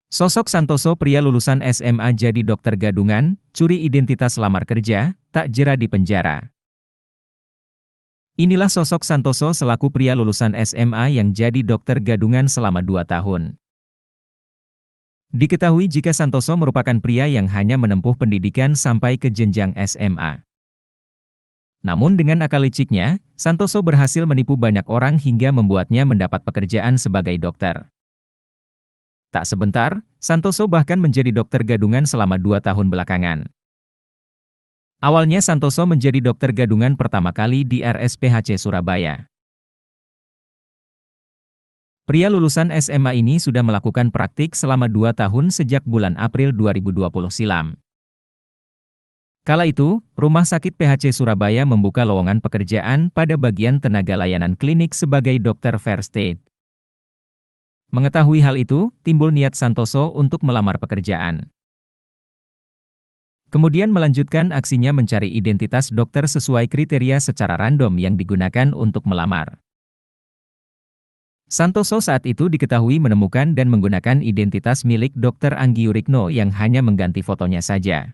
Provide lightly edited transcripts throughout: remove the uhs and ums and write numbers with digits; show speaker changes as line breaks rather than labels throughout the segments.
Sosok Santoso, pria lulusan SMA jadi dokter gadungan, curi identitas lamar kerja, tak jera di penjara. Inilah sosok Santoso selaku pria lulusan SMA yang jadi dokter gadungan selama 2 tahun. Diketahui jika Santoso merupakan pria yang hanya menempuh pendidikan sampai ke jenjang SMA. Namun dengan akal liciknya, Santoso berhasil menipu banyak orang hingga membuatnya mendapat pekerjaan sebagai dokter. Tak sebentar, Santoso bahkan menjadi dokter gadungan selama 2 tahun belakangan. Awalnya Santoso menjadi dokter gadungan pertama kali di RSPHC Surabaya. Pria lulusan SMA ini sudah melakukan praktik selama 2 tahun sejak bulan April 2020 silam. Kala itu, Rumah Sakit PHC Surabaya membuka lowongan pekerjaan pada bagian tenaga layanan klinik sebagai dokter first aid. Mengetahui hal itu, timbul niat Santoso untuk melamar pekerjaan. Kemudian melanjutkan aksinya mencari identitas dokter sesuai kriteria secara random yang digunakan untuk melamar. Santoso saat itu diketahui menemukan dan menggunakan identitas milik Dr. Anggi Yurikno yang hanya mengganti fotonya saja.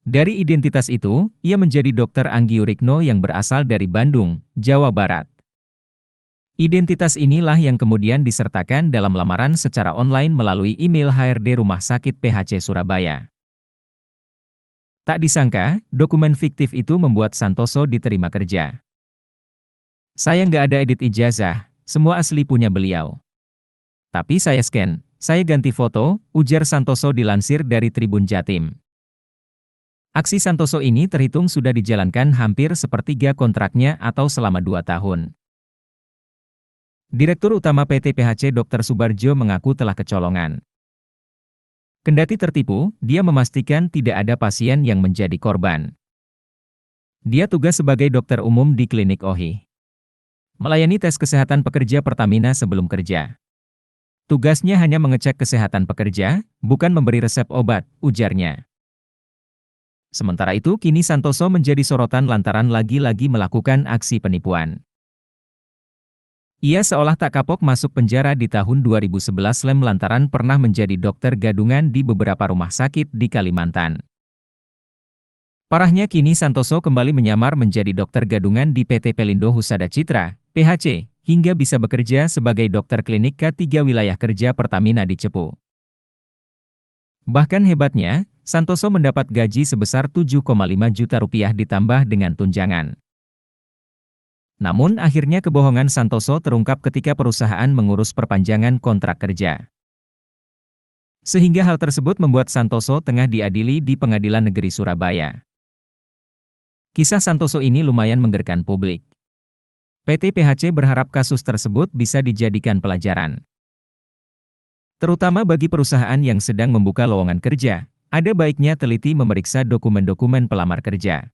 Dari identitas itu, ia menjadi Dr. Anggi Yurikno yang berasal dari Bandung, Jawa Barat. Identitas inilah yang kemudian disertakan dalam lamaran secara online melalui email HRD Rumah Sakit PHC Surabaya. Tak disangka, dokumen fiktif itu membuat Santoso diterima kerja. "Saya nggak ada edit ijazah, semua asli punya beliau. Tapi saya scan, saya ganti foto," ujar Santoso dilansir dari Tribun Jatim. Aksi Santoso ini terhitung sudah dijalankan hampir sepertiga kontraknya atau selama 2 tahun. Direktur Utama PT PHC Dr. Subarjo mengaku telah kecolongan. Kendati tertipu, dia memastikan tidak ada pasien yang menjadi korban. Dia tugas sebagai dokter umum di klinik OHI. Melayani tes kesehatan pekerja Pertamina sebelum kerja. Tugasnya hanya mengecek kesehatan pekerja, bukan memberi resep obat, ujarnya. Sementara itu kini Santoso menjadi sorotan lantaran lagi-lagi melakukan aksi penipuan. Ia seolah tak kapok masuk penjara di tahun 2011 lantaran pernah menjadi dokter gadungan di beberapa rumah sakit di Kalimantan. Parahnya kini Santoso kembali menyamar menjadi dokter gadungan di PT Pelindo Husada Citra, PHC, hingga bisa bekerja sebagai dokter klinik K3 wilayah kerja Pertamina di Cepu. Bahkan hebatnya, Santoso mendapat gaji sebesar 7,5 juta rupiah ditambah dengan tunjangan. Namun akhirnya kebohongan Santoso terungkap ketika perusahaan mengurus perpanjangan kontrak kerja. Sehingga hal tersebut membuat Santoso tengah diadili di Pengadilan Negeri Surabaya. Kisah Santoso ini lumayan menggegerkan publik. PT PHC berharap kasus tersebut bisa dijadikan pelajaran. Terutama bagi perusahaan yang sedang membuka lowongan kerja, ada baiknya teliti memeriksa dokumen-dokumen pelamar kerja.